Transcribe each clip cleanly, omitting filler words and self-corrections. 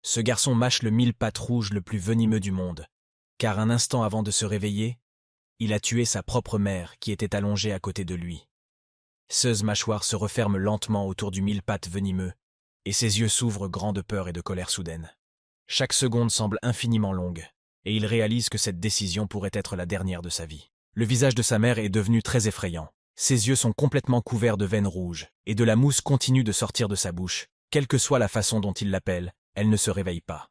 Ce garçon mâche le mille pattes rouge le plus venimeux du monde, car un instant avant de se réveiller, il a tué sa propre mère qui était allongée à côté de lui. Ses mâchoires se referment lentement autour du mille pattes venimeux, et ses yeux s'ouvrent grands de peur et de colère soudaine. Chaque seconde semble infiniment longue, et il réalise que cette décision pourrait être la dernière de sa vie. Le visage de sa mère est devenu très effrayant. Ses yeux sont complètement couverts de veines rouges, et de la mousse continue de sortir de sa bouche. Quelle que soit la façon dont il l'appelle, elle ne se réveille pas.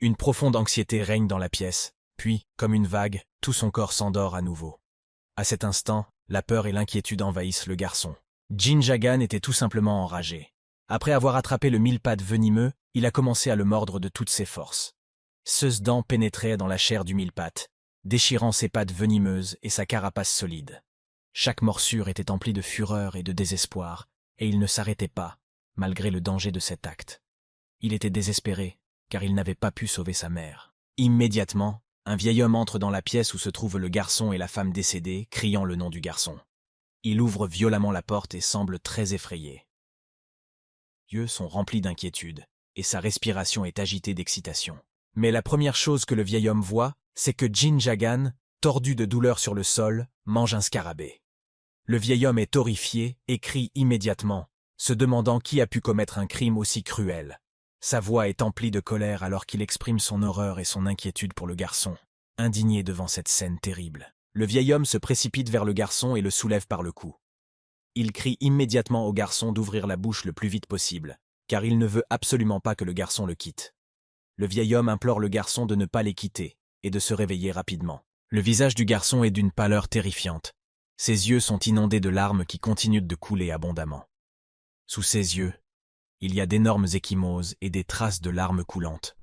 Une profonde anxiété règne dans la pièce, puis, comme une vague, tout son corps s'endort à nouveau. À cet instant, la peur et l'inquiétude envahissent le garçon. Jin Jagan était tout simplement enragé. Après avoir attrapé le mille pattes venimeux, il a commencé à le mordre de toutes ses forces. Ses dents pénétraient dans la chair du mille pattes, déchirant ses pattes venimeuses et sa carapace solide. Chaque morsure était emplie de fureur et de désespoir, et il ne s'arrêtait pas, malgré le danger de cet acte. Il était désespéré, car il n'avait pas pu sauver sa mère. Immédiatement, un vieil homme entre dans la pièce où se trouvent le garçon et la femme décédée, criant le nom du garçon. Il ouvre violemment la porte et semble très effrayé. Ses yeux sont remplis d'inquiétude, et sa respiration est agitée d'excitation. Mais la première chose que le vieil homme voit, c'est que Jin Jagan, tordu de douleur sur le sol, mange un scarabée. Le vieil homme est horrifié et crie immédiatement, se demandant qui a pu commettre un crime aussi cruel. Sa voix est emplie de colère alors qu'il exprime son horreur et son inquiétude pour le garçon. Indigné devant cette scène terrible, le vieil homme se précipite vers le garçon et le soulève par le cou. Il crie immédiatement au garçon d'ouvrir la bouche le plus vite possible, car il ne veut absolument pas que le garçon le quitte. Le vieil homme implore le garçon de ne pas les quitter et de se réveiller rapidement. Le visage du garçon est d'une pâleur terrifiante. Ses yeux sont inondés de larmes qui continuent de couler abondamment. Sous ses yeux, il y a d'énormes ecchymoses et des traces de larmes coulantes.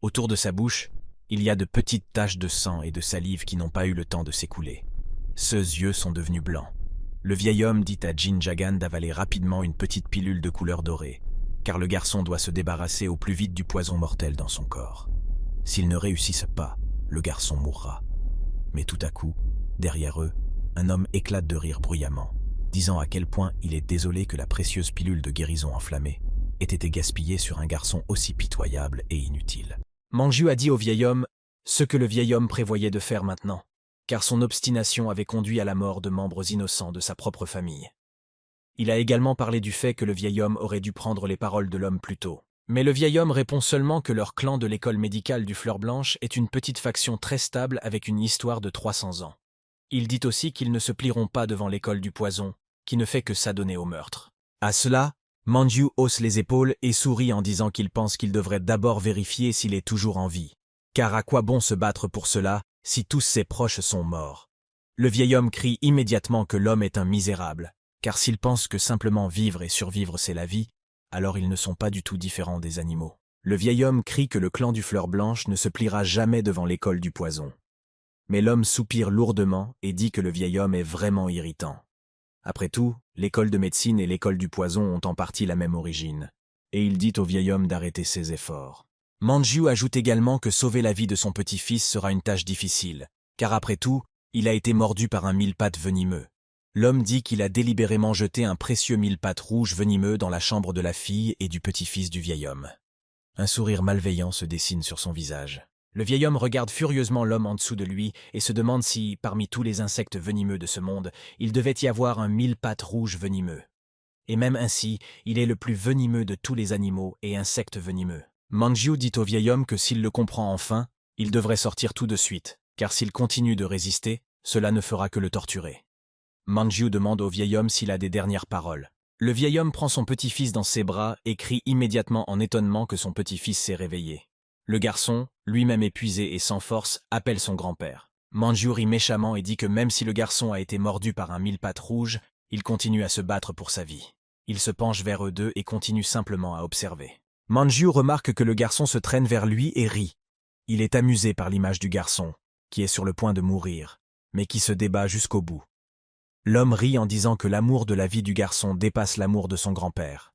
Autour de sa bouche, il y a de petites taches de sang et de salive qui n'ont pas eu le temps de s'écouler. Ses yeux sont devenus blancs. Le vieil homme dit à Jin Jagan d'avaler rapidement une petite pilule de couleur dorée, car le garçon doit se débarrasser au plus vite du poison mortel dans son corps. S'ils ne réussissent pas, le garçon mourra. Mais tout à coup, derrière eux, un homme éclate de rire bruyamment, disant à quel point il est désolé que la précieuse pilule de guérison enflammée ait été gaspillée sur un garçon aussi pitoyable et inutile. Manju a dit au vieil homme ce que le vieil homme prévoyait de faire maintenant, car son obstination avait conduit à la mort de membres innocents de sa propre famille. Il a également parlé du fait que le vieil homme aurait dû prendre les paroles de l'homme plus tôt. Mais le vieil homme répond seulement que leur clan de l'école médicale du Fleur Blanche est une petite faction très stable avec une histoire de 300 ans. Il dit aussi qu'ils ne se plieront pas devant l'école du poison, qui ne fait que s'adonner au meurtre. À cela, Manju hausse les épaules et sourit en disant qu'il pense qu'il devrait d'abord vérifier s'il est toujours en vie. Car à quoi bon se battre pour cela si tous ses proches sont morts? Le vieil homme crie immédiatement que l'homme est un misérable, car s'il pense que simplement vivre et survivre c'est la vie, alors ils ne sont pas du tout différents des animaux. Le vieil homme crie que le clan du Fleur Blanche ne se pliera jamais devant l'école du poison. Mais l'homme soupire lourdement et dit que le vieil homme est vraiment irritant. Après tout, l'école de médecine et l'école du poison ont en partie la même origine, et il dit au vieil homme d'arrêter ses efforts. Manju ajoute également que sauver la vie de son petit-fils sera une tâche difficile, car après tout, il a été mordu par un mille pattes venimeux. L'homme dit qu'il a délibérément jeté un précieux mille pattes rouge venimeux dans la chambre de la fille et du petit-fils du vieil homme. Un sourire malveillant se dessine sur son visage. Le vieil homme regarde furieusement l'homme en dessous de lui et se demande si, parmi tous les insectes venimeux de ce monde, il devait y avoir un mille pattes rouge venimeux. Et même ainsi, il est le plus venimeux de tous les animaux et insectes venimeux. Manju dit au vieil homme que s'il le comprend enfin, il devrait sortir tout de suite, car s'il continue de résister, cela ne fera que le torturer. Manju demande au vieil homme s'il a des dernières paroles. Le vieil homme prend son petit-fils dans ses bras et crie immédiatement en étonnement que son petit-fils s'est réveillé. Le garçon, lui-même épuisé et sans force, appelle son grand-père. Manju rit méchamment et dit que même si le garçon a été mordu par un mille pattes rouge, il continue à se battre pour sa vie. Il se penche vers eux deux et continue simplement à observer. Manju remarque que le garçon se traîne vers lui et rit. Il est amusé par l'image du garçon, qui est sur le point de mourir, mais qui se débat jusqu'au bout. L'homme rit en disant que l'amour de la vie du garçon dépasse l'amour de son grand-père.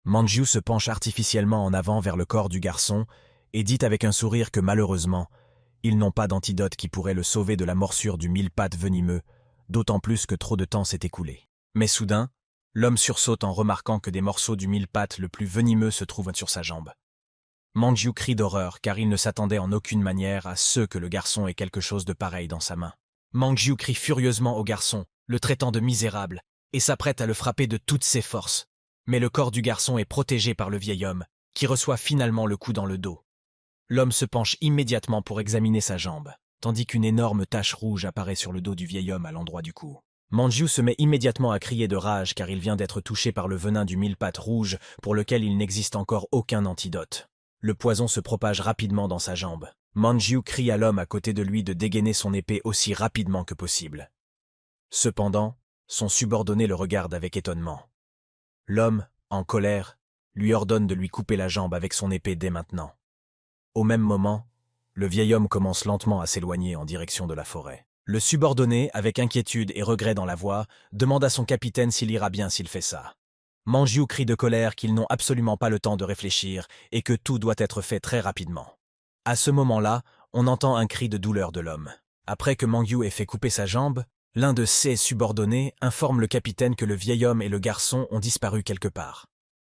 Manju se penche artificiellement en avant vers le corps du garçon et dit avec un sourire que malheureusement, ils n'ont pas d'antidote qui pourrait le sauver de la morsure du mille pattes venimeux, d'autant plus que trop de temps s'est écoulé. Mais soudain, l'homme sursaute en remarquant que des morceaux du mille pattes le plus venimeux se trouvent sur sa jambe. Mangju crie d'horreur car il ne s'attendait en aucune manière à ce que le garçon ait quelque chose de pareil dans sa main. Mangju crie furieusement au garçon, le traitant de misérable, et s'apprête à le frapper de toutes ses forces. Mais le corps du garçon est protégé par le vieil homme, qui reçoit finalement le coup dans le dos. L'homme se penche immédiatement pour examiner sa jambe, tandis qu'une énorme tache rouge apparaît sur le dos du vieil homme à l'endroit du cou. Mangju se met immédiatement à crier de rage car il vient d'être touché par le venin du mille-pattes rouge pour lequel il n'existe encore aucun antidote. Le poison se propage rapidement dans sa jambe. Mangju crie à l'homme à côté de lui de dégainer son épée aussi rapidement que possible. Cependant, son subordonné le regarde avec étonnement. L'homme, en colère, lui ordonne de lui couper la jambe avec son épée dès maintenant. Au même moment, le vieil homme commence lentement à s'éloigner en direction de la forêt. Le subordonné, avec inquiétude et regret dans la voix, demande à son capitaine s'il ira bien s'il fait ça. Mangju crie de colère qu'ils n'ont absolument pas le temps de réfléchir et que tout doit être fait très rapidement. À ce moment-là, on entend un cri de douleur de l'homme. Après que Mangju ait fait couper sa jambe, l'un de ses subordonnés informe le capitaine que le vieil homme et le garçon ont disparu quelque part.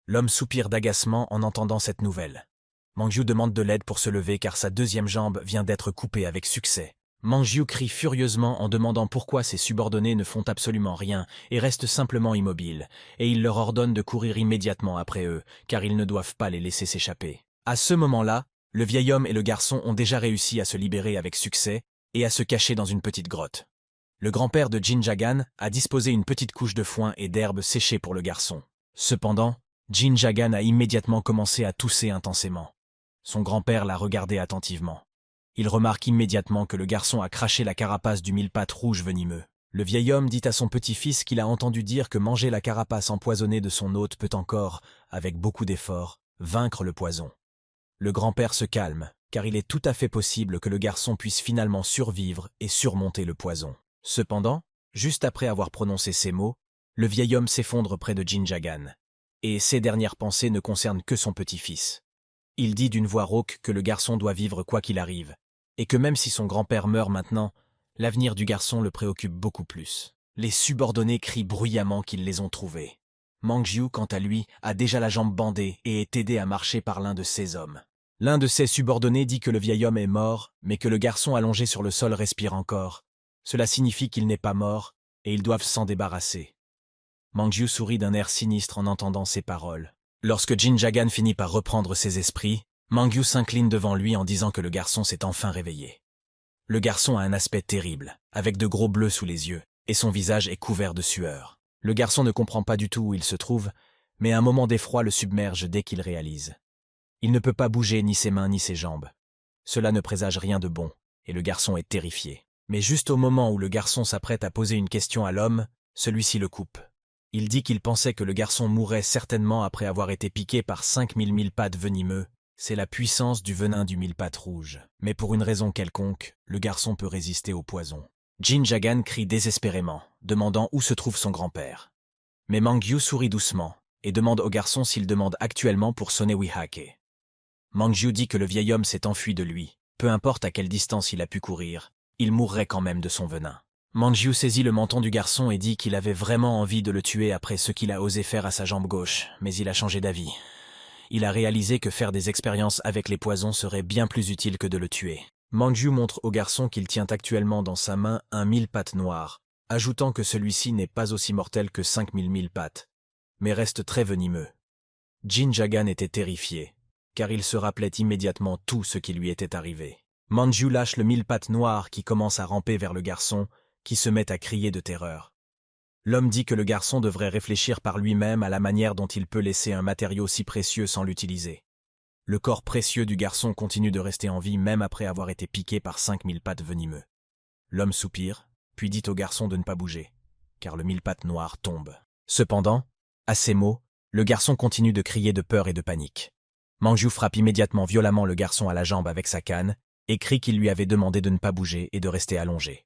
L'homme soupire d'agacement en entendant cette nouvelle. Mangju demande de l'aide pour se lever car sa deuxième jambe vient d'être coupée avec succès. Mangju crie furieusement en demandant pourquoi ses subordonnés ne font absolument rien et restent simplement immobiles, et il leur ordonne de courir immédiatement après eux, car ils ne doivent pas les laisser s'échapper. À ce moment-là, le vieil homme et le garçon ont déjà réussi à se libérer avec succès et à se cacher dans une petite grotte. Le grand-père de Jin Jagan a disposé une petite couche de foin et d'herbes séchées pour le garçon. Cependant, Jin Jagan a immédiatement commencé à tousser intensément. Son grand-père l'a regardé attentivement. Il remarque immédiatement que le garçon a craché la carapace du mille-pattes rouge venimeux. Le vieil homme dit à son petit-fils qu'il a entendu dire que manger la carapace empoisonnée de son hôte peut encore, avec beaucoup d'efforts, vaincre le poison. Le grand-père se calme, car il est tout à fait possible que le garçon puisse finalement survivre et surmonter le poison. Cependant, juste après avoir prononcé ces mots, le vieil homme s'effondre près de Jin Jagan. Et ses dernières pensées ne concernent que son petit-fils. Il dit d'une voix rauque que le garçon doit vivre quoi qu'il arrive, et que même si son grand-père meurt maintenant, l'avenir du garçon le préoccupe beaucoup plus. Les subordonnés crient bruyamment qu'ils les ont trouvés. Mangju, quant à lui, a déjà la jambe bandée et est aidé à marcher par l'un de ses hommes. L'un de ses subordonnés dit que le vieil homme est mort, mais que le garçon allongé sur le sol respire encore. Cela signifie qu'il n'est pas mort, et ils doivent s'en débarrasser. Mangju sourit d'un air sinistre en entendant ces paroles. Lorsque Jin Jagan finit par reprendre ses esprits, Mangju s'incline devant lui en disant que le garçon s'est enfin réveillé. Le garçon a un aspect terrible, avec de gros bleus sous les yeux, et son visage est couvert de sueur. Le garçon ne comprend pas du tout où il se trouve, mais un moment d'effroi le submerge dès qu'il réalise. Il ne peut pas bouger ni ses mains ni ses jambes. Cela ne présage rien de bon, et le garçon est terrifié. Mais juste au moment où le garçon s'apprête à poser une question à l'homme, celui-ci le coupe. Il dit qu'il pensait que le garçon mourrait certainement après avoir été piqué par 5000 mille-pattes venimeux. C'est la puissance du venin du mille-pattes rouge. Mais pour une raison quelconque, le garçon peut résister au poison. Jin Jagan crie désespérément, demandant où se trouve son grand-père. Mais Mangju sourit doucement et demande au garçon s'il demande actuellement pour Sonewihake. Mangju dit que le vieil homme s'est enfui de lui. Peu importe à quelle distance il a pu courir, il mourrait quand même de son venin. Mangju saisit le menton du garçon et dit qu'il avait vraiment envie de le tuer après ce qu'il a osé faire à sa jambe gauche, mais il a changé d'avis. Il a réalisé que faire des expériences avec les poisons serait bien plus utile que de le tuer. Mangju montre au garçon qu'il tient actuellement dans sa main un mille-pattes noir, ajoutant que celui-ci n'est pas aussi mortel que 5000 mille-pattes, mais reste très venimeux. Jin Jagan était terrifié, car il se rappelait immédiatement tout ce qui lui était arrivé. Mangju lâche le mille-pattes noir qui commence à ramper vers le garçon, qui se met à crier de terreur. L'homme dit que le garçon devrait réfléchir par lui-même à la manière dont il peut laisser un matériau si précieux sans l'utiliser. Le corps précieux du garçon continue de rester en vie même après avoir été piqué par 5000 pattes venimeux. L'homme soupire, puis dit au garçon de ne pas bouger, car le mille-pattes noir tombe. Cependant, à ces mots, le garçon continue de crier de peur et de panique. Mangju frappe immédiatement violemment le garçon à la jambe avec sa canne et crie qu'il lui avait demandé de ne pas bouger et de rester allongé.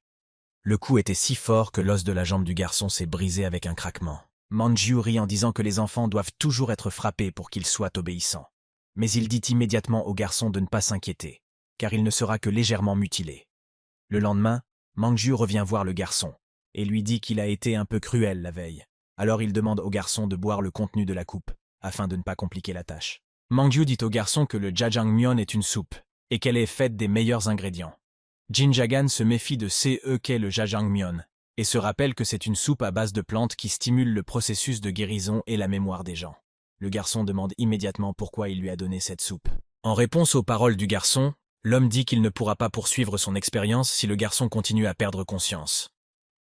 Le coup était si fort que l'os de la jambe du garçon s'est brisé avec un craquement. Mangju rit en disant que les enfants doivent toujours être frappés pour qu'ils soient obéissants. Mais il dit immédiatement au garçon de ne pas s'inquiéter, car il ne sera que légèrement mutilé. Le lendemain, Mangju revient voir le garçon, et lui dit qu'il a été un peu cruel la veille. Alors il demande au garçon de boire le contenu de la coupe, afin de ne pas compliquer la tâche. Mangyu dit au garçon que le jjajangmyeon est une soupe, et qu'elle est faite des meilleurs ingrédients. Jin Jagan se méfie de ce qu'est le jjajangmyeon, et se rappelle que c'est une soupe à base de plantes qui stimule le processus de guérison et la mémoire des gens. Le garçon demande immédiatement pourquoi il lui a donné cette soupe. En réponse aux paroles du garçon, l'homme dit qu'il ne pourra pas poursuivre son expérience si le garçon continue à perdre conscience.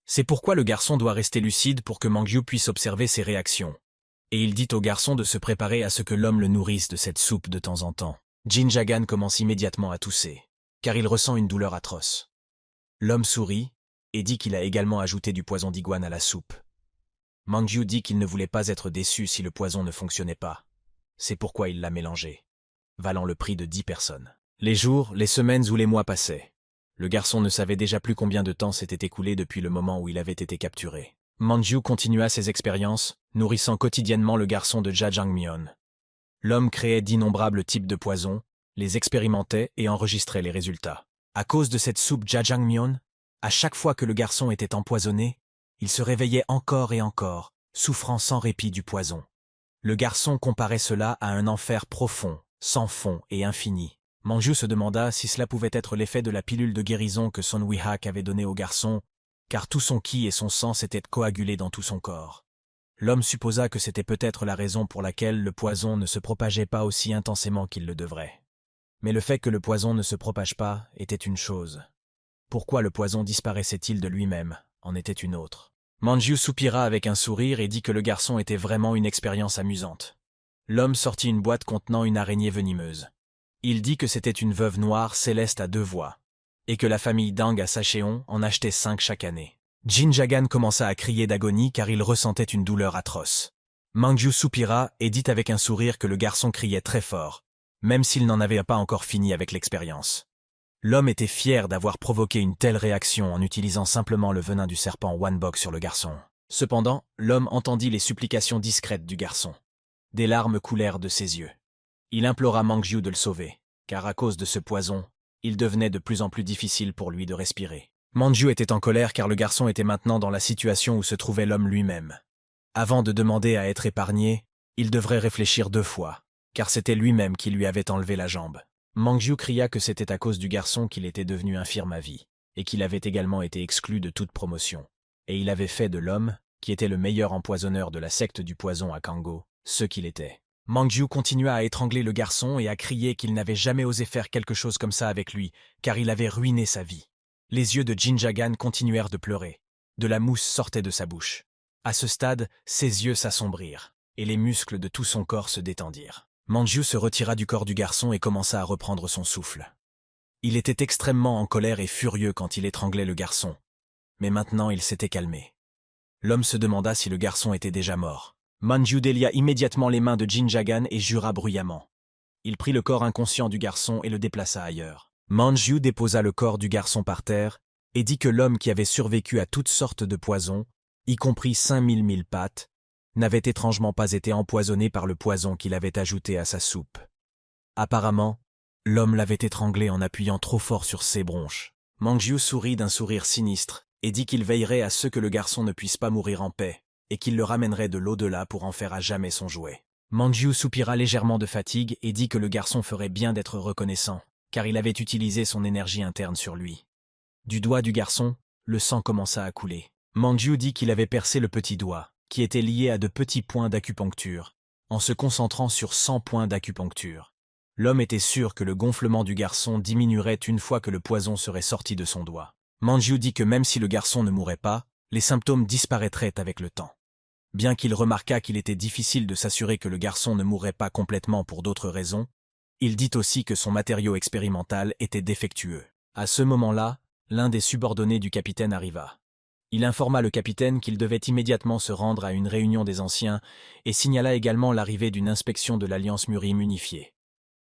C'est pourquoi le garçon doit rester lucide pour que Mangyu puisse observer ses réactions. Et il dit au garçon de se préparer à ce que l'homme le nourrisse de cette soupe de temps en temps. Jin Jagan commence immédiatement à tousser, car il ressent une douleur atroce. L'homme sourit et dit qu'il a également ajouté du poison d'iguane à la soupe. Mangyu dit qu'il ne voulait pas être déçu si le poison ne fonctionnait pas. C'est pourquoi il l'a mélangé, valant le prix de 10 personnes. Les jours, les semaines ou les mois passaient. Le garçon ne savait déjà plus combien de temps s'était écoulé depuis le moment où il avait été capturé. Mangyu continua ses expériences, nourrissant quotidiennement le garçon de jjajangmyeon. L'homme créait d'innombrables types de poisons, les expérimentait et enregistrait les résultats. À cause de cette soupe jjajangmyeon, à chaque fois que le garçon était empoisonné, il se réveillait encore et encore, souffrant sans répit du poison. Le garçon comparait cela à un enfer profond, sans fond et infini. Mangyu se demanda si cela pouvait être l'effet de la pilule de guérison que Son Wee-hak avait donnée au garçon, car tout son ki et son sang s'étaient coagulés dans tout son corps. L'homme supposa que c'était peut-être la raison pour laquelle le poison ne se propageait pas aussi intensément qu'il le devrait. Mais le fait que le poison ne se propage pas était une chose. Pourquoi le poison disparaissait-il de lui-même en était une autre. Mangyu soupira avec un sourire et dit que le garçon était vraiment une expérience amusante. L'homme sortit une boîte contenant une araignée venimeuse. Il dit que c'était une veuve noire céleste à 2 voix, et que la famille Dang à Sachéon en achetait 5 chaque année. Jin Jagan commença à crier d'agonie car il ressentait une douleur atroce. Mangyu soupira et dit avec un sourire que le garçon criait très fort, même s'il n'en avait pas encore fini avec l'expérience. L'homme était fier d'avoir provoqué une telle réaction en utilisant simplement le venin du serpent Wanbok sur le garçon. Cependant, l'homme entendit les supplications discrètes du garçon. Des larmes coulèrent de ses yeux. Il implora Mangyu de le sauver, car à cause de ce poison, il devenait de plus en plus difficile pour lui de respirer. Mangyu était en colère car le garçon était maintenant dans la situation où se trouvait l'homme lui-même. Avant de demander à être épargné, il devrait réfléchir 2 fois, car c'était lui-même qui lui avait enlevé la jambe. Mangyu cria que c'était à cause du garçon qu'il était devenu infirme à vie, et qu'il avait également été exclu de toute promotion. Et il avait fait de l'homme, qui était le meilleur empoisonneur de la secte du poison à Kango, ce qu'il était. Mangyu continua à étrangler le garçon et à crier qu'il n'avait jamais osé faire quelque chose comme ça avec lui, car il avait ruiné sa vie. Les yeux de Jin Jagan continuèrent de pleurer. De la mousse sortait de sa bouche. À ce stade, ses yeux s'assombrirent, et les muscles de tout son corps se détendirent. Mangyu se retira du corps du garçon et commença à reprendre son souffle. Il était extrêmement en colère et furieux quand il étranglait le garçon. Mais maintenant il s'était calmé. L'homme se demanda si le garçon était déjà mort. Mangyu délia immédiatement les mains de Jin Jagan et jura bruyamment. Il prit le corps inconscient du garçon et le déplaça ailleurs. Mangyu déposa le corps du garçon par terre et dit que l'homme qui avait survécu à toutes sortes de poisons, y compris 5000 mille pattes, n'avait étrangement pas été empoisonné par le poison qu'il avait ajouté à sa soupe. Apparemment, l'homme l'avait étranglé en appuyant trop fort sur ses bronches. Mangyu sourit d'un sourire sinistre et dit qu'il veillerait à ce que le garçon ne puisse pas mourir en paix, et qu'il le ramènerait de l'au-delà pour en faire à jamais son jouet. Mangyu soupira légèrement de fatigue et dit que le garçon ferait bien d'être reconnaissant, car il avait utilisé son énergie interne sur lui. Du doigt du garçon, le sang commença à couler. Mangyu dit qu'il avait percé le petit doigt, qui était lié à de petits points d'acupuncture, en se concentrant sur 100 points d'acupuncture. L'homme était sûr que le gonflement du garçon diminuerait une fois que le poison serait sorti de son doigt. Mangyu dit que même si le garçon ne mourait pas, les symptômes disparaîtraient avec le temps. Bien qu'il remarquât qu'il était difficile de s'assurer que le garçon ne mourrait pas complètement pour d'autres raisons, il dit aussi que son matériau expérimental était défectueux. À ce moment-là, l'un des subordonnés du capitaine arriva. Il informa le capitaine qu'il devait immédiatement se rendre à une réunion des anciens et signala également l'arrivée d'une inspection de l'Alliance Murim unifiée.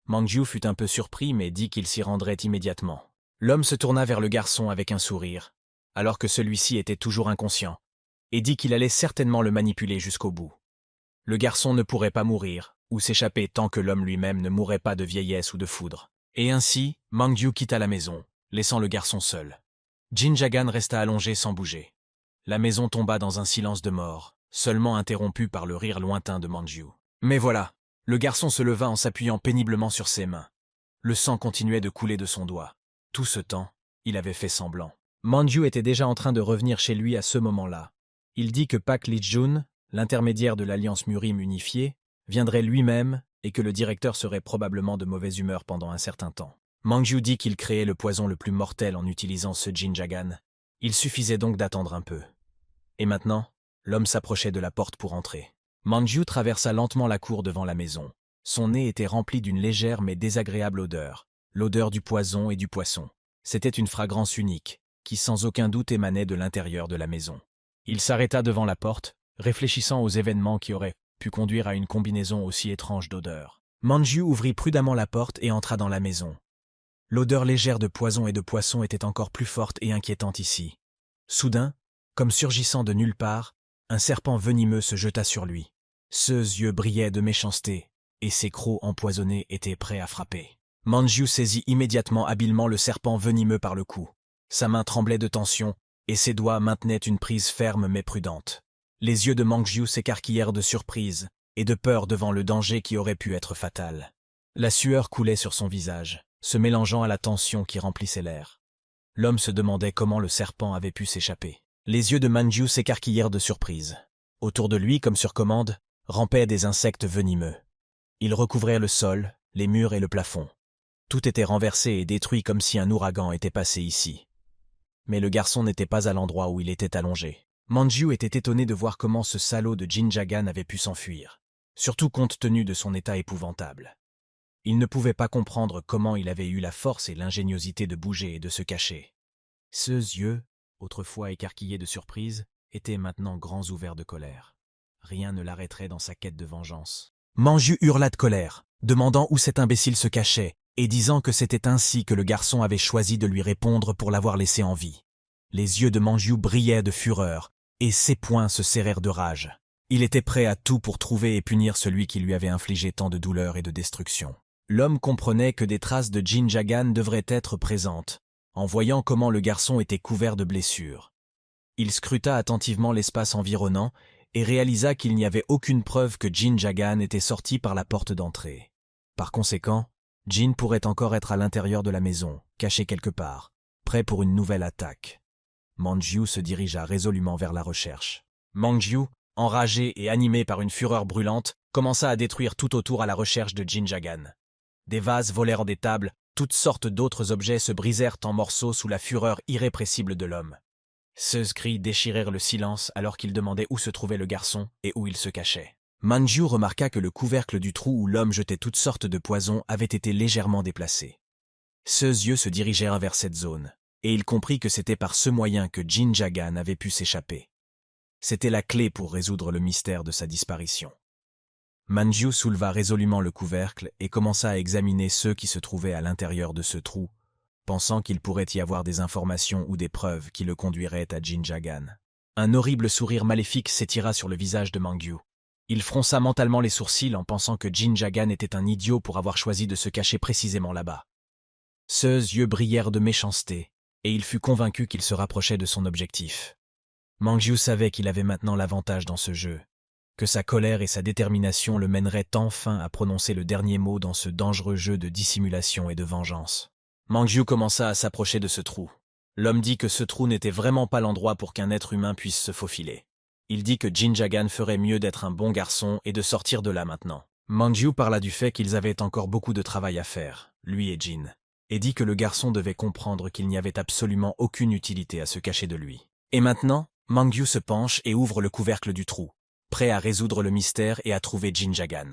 Mangyu fut un peu surpris mais dit qu'il s'y rendrait immédiatement. L'homme se tourna vers le garçon avec un sourire, alors que celui-ci était toujours inconscient, et dit qu'il allait certainement le manipuler jusqu'au bout. Le garçon ne pourrait pas mourir, ou s'échapper tant que l'homme lui-même ne mourrait pas de vieillesse ou de foudre. Et ainsi, Mangyu quitta la maison, laissant le garçon seul. Jin Jagan resta allongé sans bouger. La maison tomba dans un silence de mort, seulement interrompu par le rire lointain de Mangyu. Mais voilà, Le garçon se leva en s'appuyant péniblement sur ses mains. Le sang continuait de couler de son doigt. Tout ce temps, il avait fait semblant. Manju était déjà en train de revenir chez lui à ce moment-là. Il dit que Pak Lee-jun, l'intermédiaire de l'Alliance Murim unifiée, viendrait lui-même et que le directeur serait probablement de mauvaise humeur pendant un certain temps. Manju dit qu'il créait le poison le plus mortel en utilisant ce Jinjagan. Il suffisait donc d'attendre un peu. Et maintenant, l'homme s'approchait de la porte pour entrer. Manju traversa lentement la cour devant la maison. Son nez était rempli d'une légère mais désagréable odeur, l'odeur du poison et du poisson. C'était une fragrance unique, qui sans aucun doute émanait de l'intérieur de la maison. Il s'arrêta devant la porte, réfléchissant aux événements qui auraient pu conduire à une combinaison aussi étrange d'odeurs. Manju ouvrit prudemment la porte et entra dans la maison. L'odeur légère de poison et de poisson était encore plus forte et inquiétante ici. Soudain, comme surgissant de nulle part, un serpent venimeux se jeta sur lui. Ses yeux brillaient de méchanceté, et ses crocs empoisonnés étaient prêts à frapper. Manju saisit immédiatement habilement le serpent venimeux par le cou. Sa main tremblait de tension, et ses doigts maintenaient une prise ferme mais prudente. Les yeux de Manju s'écarquillèrent de surprise et de peur devant le danger qui aurait pu être fatal. La sueur coulait sur son visage, se mélangeant à la tension qui remplissait l'air. L'homme se demandait comment le serpent avait pu s'échapper. Les yeux de Manju s'écarquillèrent de surprise. Autour de lui, comme sur commande, rampaient des insectes venimeux. Ils recouvraient le sol, les murs et le plafond. Tout était renversé et détruit comme si un ouragan était passé ici. Mais le garçon n'était pas à l'endroit où il était allongé. Manju était étonné de voir comment ce salaud de Jinjagan avait pu s'enfuir, surtout compte tenu de son état épouvantable. Il ne pouvait pas comprendre comment il avait eu la force et l'ingéniosité de bouger et de se cacher. Ses yeux, autrefois écarquillés de surprise, étaient maintenant grands ouverts de colère. Rien ne l'arrêterait dans sa quête de vengeance. Manju hurla de colère, demandant où cet imbécile se cachait, et disant que c'était ainsi que le garçon avait choisi de lui répondre pour l'avoir laissé en vie. Les yeux de Manju brillaient de fureur, et ses poings se serrèrent de rage. Il était prêt à tout pour trouver et punir celui qui lui avait infligé tant de douleur et de destruction. L'homme comprenait que des traces de Jinjagan devraient être présentes, en voyant comment le garçon était couvert de blessures. Il scruta attentivement l'espace environnant et réalisa qu'il n'y avait aucune preuve que Jinjagan était sorti par la porte d'entrée. Par conséquent, Jin pourrait encore être à l'intérieur de la maison, caché quelque part, prêt pour une nouvelle attaque. Manju se dirigea résolument vers la recherche. Manju, enragé et animé par une fureur brûlante, commença à détruire tout autour à la recherche de Jinjagan. Des vases volèrent des tables, toutes sortes d'autres objets se brisèrent en morceaux sous la fureur irrépressible de l'homme. Ses cris déchirèrent le silence alors qu'il demandait où se trouvait le garçon et où il se cachait. Manju remarqua que le couvercle du trou où l'homme jetait toutes sortes de poisons avait été légèrement déplacé. Ses yeux se dirigèrent vers cette zone, et il comprit que c'était par ce moyen que Jinjagan avait pu s'échapper. C'était la clé pour résoudre le mystère de sa disparition. Manju souleva résolument le couvercle et commença à examiner ceux qui se trouvaient à l'intérieur de ce trou, pensant qu'il pourrait y avoir des informations ou des preuves qui le conduiraient à Jinjagan. Un horrible sourire maléfique s'étira sur le visage de Manju. Il fronça mentalement les sourcils en pensant que Jinjagan était un idiot pour avoir choisi de se cacher précisément là-bas. Ses yeux brillèrent de méchanceté, et il fut convaincu qu'il se rapprochait de son objectif. Manju savait qu'il avait maintenant l'avantage dans ce jeu, que sa colère et sa détermination le mèneraient enfin à prononcer le dernier mot dans ce dangereux jeu de dissimulation et de vengeance. Manju commença à s'approcher de ce trou. L'homme dit que ce trou n'était vraiment pas l'endroit pour qu'un être humain puisse se faufiler. Il dit que Jinjagan ferait mieux d'être un bon garçon et de sortir de là maintenant. Manju parla du fait qu'ils avaient encore beaucoup de travail à faire, lui et Jin, et dit que le garçon devait comprendre qu'il n'y avait absolument aucune utilité à se cacher de lui. Et maintenant, Manju se penche et ouvre le couvercle du trou, prêt à résoudre le mystère et à trouver Jinjagan.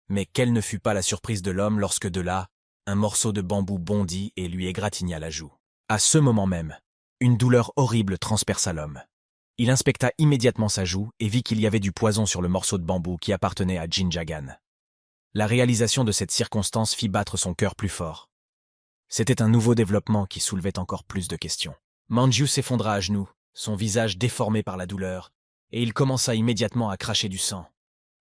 Mais quelle ne fut pas la surprise de l'homme lorsque de là, un morceau de bambou bondit et lui égratigna la joue. À ce moment même, une douleur horrible transperça l'homme. Il inspecta immédiatement sa joue et vit qu'il y avait du poison sur le morceau de bambou qui appartenait à Jinjagan. La réalisation de cette circonstance fit battre son cœur plus fort. C'était un nouveau développement qui soulevait encore plus de questions. Manju s'effondra à genoux, son visage déformé par la douleur, et il commença immédiatement à cracher du sang.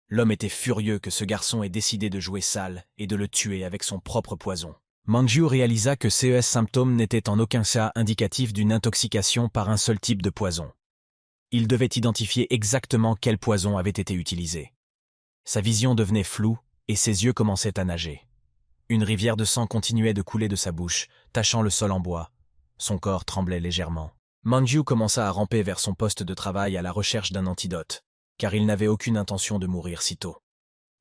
L'homme était furieux que ce garçon ait décidé de jouer sale et de le tuer avec son propre poison. Manju réalisa que ces symptômes n'étaient en aucun cas indicatifs d'une intoxication par un seul type de poison. Il devait identifier exactement quel poison avait été utilisé. Sa vision devenait floue, et ses yeux commençaient à nager. Une rivière de sang continuait de couler de sa bouche, tachant le sol en bois. Son corps tremblait légèrement. Manju commença à ramper vers son poste de travail à la recherche d'un antidote, car il n'avait aucune intention de mourir si tôt.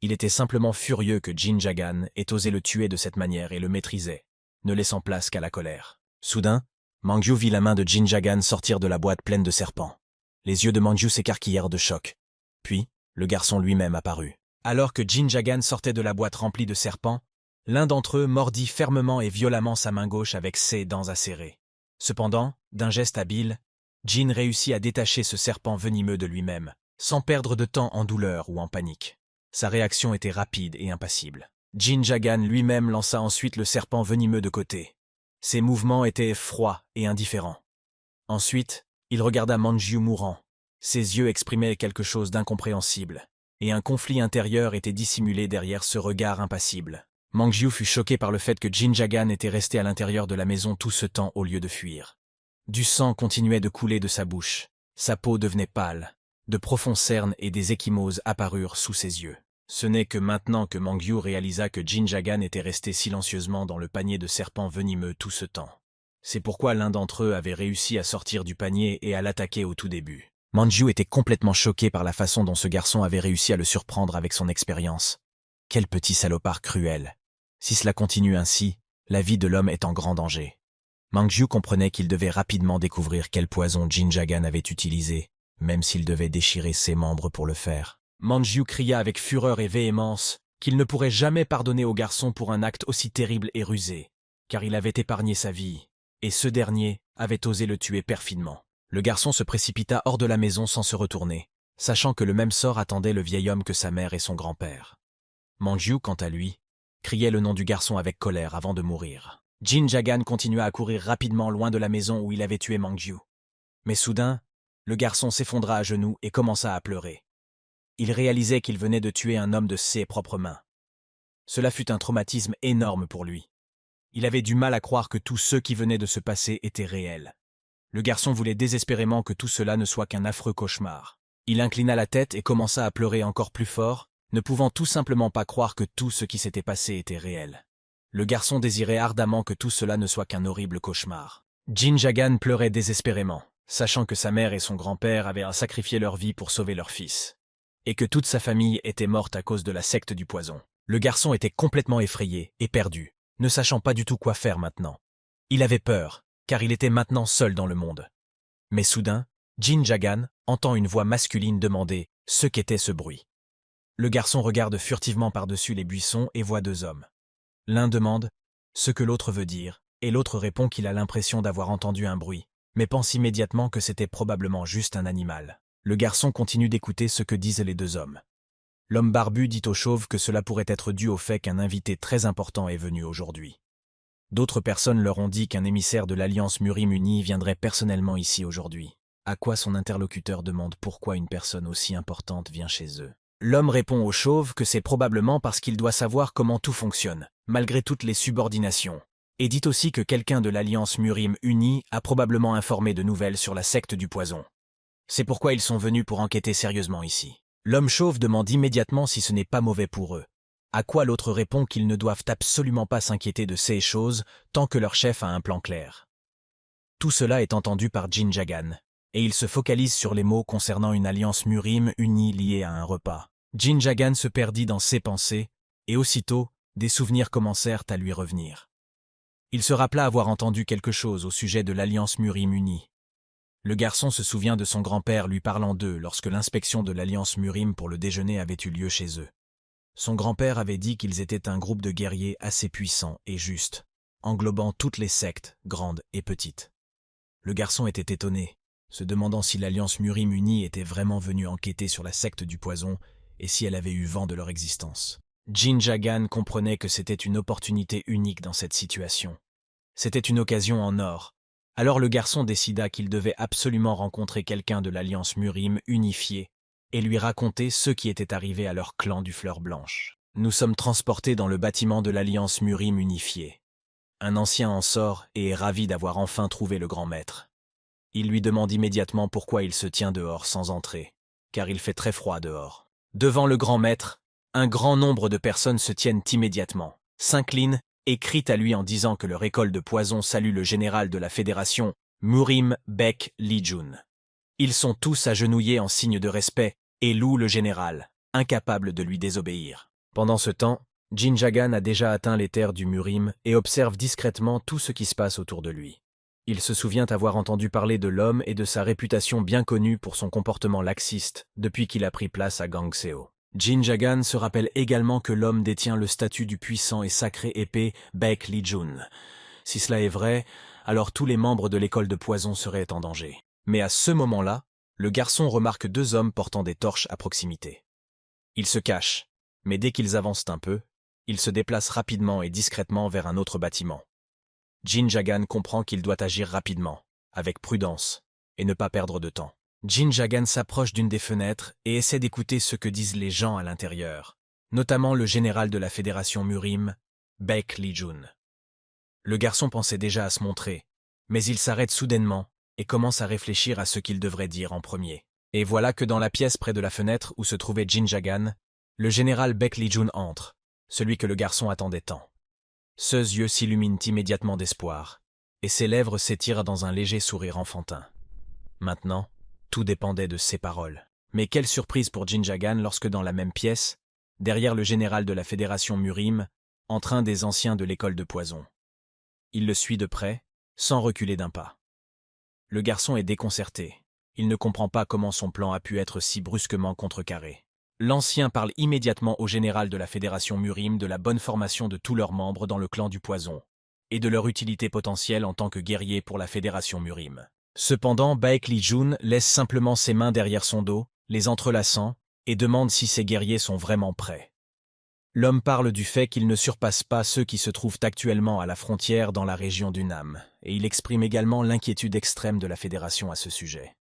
Il était simplement furieux que Jin Jagan ait osé le tuer de cette manière et le maîtrisait, ne laissant place qu'à la colère. Soudain, Mangyu vit la main de Jin Jagan sortir de la boîte pleine de serpents. Les yeux de Mangyu s'écarquillèrent de choc. Puis, le garçon lui-même apparut. Alors que Jin Jagan sortait de la boîte remplie de serpents, l'un d'entre eux mordit fermement et violemment sa main gauche avec ses dents acérées. Cependant, d'un geste habile, Jin réussit à détacher ce serpent venimeux de lui-même, sans perdre de temps en douleur ou en panique. Sa réaction était rapide et impassible. Jin Jagan lui-même lança ensuite le serpent venimeux de côté. Ses mouvements étaient froids et indifférents. Ensuite, il regarda Manju mourant. Ses yeux exprimaient quelque chose d'incompréhensible, et un conflit intérieur était dissimulé derrière ce regard impassible. Mangyu fut choqué par le fait que Jin Jagan était resté à l'intérieur de la maison tout ce temps au lieu de fuir. Du sang continuait de couler de sa bouche, sa peau devenait pâle, de profonds cernes et des ecchymoses apparurent sous ses yeux. Ce n'est que maintenant que Mangyu réalisa que Jin Jagan était resté silencieusement dans le panier de serpents venimeux tout ce temps. C'est pourquoi l'un d'entre eux avait réussi à sortir du panier et à l'attaquer au tout début. Mangyu était complètement choqué par la façon dont ce garçon avait réussi à le surprendre avec son expérience. Quel petit salopard cruel! Si cela continue ainsi, la vie de l'homme est en grand danger. Mangyu comprenait qu'il devait rapidement découvrir quel poison Jin Jagan avait utilisé, même s'il devait déchirer ses membres pour le faire. Mangyu cria avec fureur et véhémence qu'il ne pourrait jamais pardonner au garçon pour un acte aussi terrible et rusé, car il avait épargné sa vie, et ce dernier avait osé le tuer perfidement. Le garçon se précipita hors de la maison sans se retourner, sachant que le même sort attendait le vieil homme que sa mère et son grand-père. Mangyu, quant à lui, criait le nom du garçon avec colère avant de mourir. Jin Jagan continua à courir rapidement loin de la maison où il avait tué Mangyu. Mais soudain, le garçon s'effondra à genoux et commença à pleurer. Il réalisait qu'il venait de tuer un homme de ses propres mains. Cela fut un traumatisme énorme pour lui. Il avait du mal à croire que tout ce qui venait de se passer était réel. Le garçon voulait désespérément que tout cela ne soit qu'un affreux cauchemar. Il inclina la tête et commença à pleurer encore plus fort, ne pouvant tout simplement pas croire que tout ce qui s'était passé était réel. Le garçon désirait ardemment que tout cela ne soit qu'un horrible cauchemar. Jin Jagan pleurait désespérément, sachant que sa mère et son grand-père avaient sacrifié leur vie pour sauver leur fils, et que toute sa famille était morte à cause de la secte du poison. Le garçon était complètement effrayé et perdu, ne sachant pas du tout quoi faire maintenant. Il avait peur, car il était maintenant seul dans le monde. Mais soudain, Jin Jagan entend une voix masculine demander ce qu'était ce bruit. Le garçon regarde furtivement par-dessus les buissons et voit deux hommes. L'un demande ce que l'autre veut dire, et l'autre répond qu'il a l'impression d'avoir entendu un bruit, mais pense immédiatement que c'était probablement juste un animal. Le garçon continue d'écouter ce que disent les deux hommes. L'homme barbu dit au chauve que cela pourrait être dû au fait qu'un invité très important est venu aujourd'hui. D'autres personnes leur ont dit qu'un émissaire de l'Alliance Murim Unie viendrait personnellement ici aujourd'hui. À quoi son interlocuteur demande pourquoi une personne aussi importante vient chez eux. L'homme répond au chauve que c'est probablement parce qu'il doit savoir comment tout fonctionne, malgré toutes les subordinations, et dit aussi que quelqu'un de l'Alliance Murim Unie a probablement informé de nouvelles sur la secte du poison. C'est pourquoi ils sont venus pour enquêter sérieusement ici. L'homme chauve demande immédiatement si ce n'est pas mauvais pour eux, à quoi l'autre répond qu'ils ne doivent absolument pas s'inquiéter de ces choses tant que leur chef a un plan clair. Tout cela est entendu par Jin Jagan, et il se focalise sur les mots concernant une alliance Murim unie liée à un repas. Jin Jagan se perdit dans ses pensées, et aussitôt, des souvenirs commencèrent à lui revenir. Il se rappela avoir entendu quelque chose au sujet de l'alliance Murim unie. Le garçon se souvient de son grand-père lui parlant d'eux lorsque l'inspection de l'alliance Murim pour le déjeuner avait eu lieu chez eux. Son grand-père avait dit qu'ils étaient un groupe de guerriers assez puissants et justes, englobant toutes les sectes, grandes et petites. Le garçon était étonné, se demandant si l'alliance Murim unie était vraiment venue enquêter sur la secte du poison et si elle avait eu vent de leur existence. Jin Jagan comprenait que c'était une opportunité unique dans cette situation. C'était une occasion en or. Alors le garçon décida qu'il devait absolument rencontrer quelqu'un de l'Alliance Murim unifiée et lui raconter ce qui était arrivé à leur clan du Fleur Blanche. Nous sommes transportés dans le bâtiment de l'Alliance Murim unifiée. Un ancien en sort et est ravi d'avoir enfin trouvé le grand maître. Il lui demande immédiatement pourquoi il se tient dehors sans entrer, car il fait très froid dehors. Devant le grand maître, Un grand nombre de personnes se tiennent immédiatement, s'inclinent et crient à lui en disant que leur école de poison salue le général de la fédération, Murim Bek Lijun. Ils sont tous agenouillés en signe de respect et louent le général, incapable de lui désobéir. Pendant ce temps, Jinjagan a déjà atteint les terres du Murim et observe discrètement tout ce qui se passe autour de lui. Il se souvient avoir entendu parler de l'homme et de sa réputation bien connue pour son comportement laxiste depuis qu'il a pris place à Gangseo. Jinjagan se rappelle également que l'homme détient le statut du puissant et sacré épée Bek Lijun. Si cela est vrai, alors tous les membres de l'école de poison seraient en danger. Mais à ce moment-là, le garçon remarque deux hommes portant des torches à proximité. Ils se cachent, mais dès qu'ils avancent un peu, ils se déplacent rapidement et discrètement vers un autre bâtiment. Jinjagan comprend qu'il doit agir rapidement, avec prudence, et ne pas perdre de temps. Jinjagan s'approche d'une des fenêtres et essaie d'écouter ce que disent les gens à l'intérieur, notamment le général de la fédération Murim, Bek Lijun. Le garçon pensait déjà à se montrer, mais il s'arrête soudainement et commence à réfléchir à ce qu'il devrait dire en premier. Et voilà que dans la pièce près de la fenêtre où se trouvait Jinjagan, le général Bek Lijun entre, celui que le garçon attendait tant. Ses yeux s'illuminent immédiatement d'espoir, et ses lèvres s'étirent dans un léger sourire enfantin. Maintenant, tout dépendait de ses paroles. Mais quelle surprise pour Jinjagan lorsque dans la même pièce, derrière le général de la fédération Murim, entre un des anciens de l'école de poison. Il le suit de près, sans reculer d'un pas. Le garçon est déconcerté. Il ne comprend pas comment son plan a pu être si brusquement contrecarré. L'ancien parle immédiatement au général de la fédération Murim de la bonne formation de tous leurs membres dans le clan du poison, et de leur utilité potentielle en tant que guerrier pour la fédération Murim. Cependant, Baek Lijun laisse simplement ses mains derrière son dos, les entrelaçant, et demande si ses guerriers sont vraiment prêts. L'homme parle du fait qu'il ne surpasse pas ceux qui se trouvent actuellement à la frontière dans la région du Nam, et il exprime également l'inquiétude extrême de la fédération à ce sujet.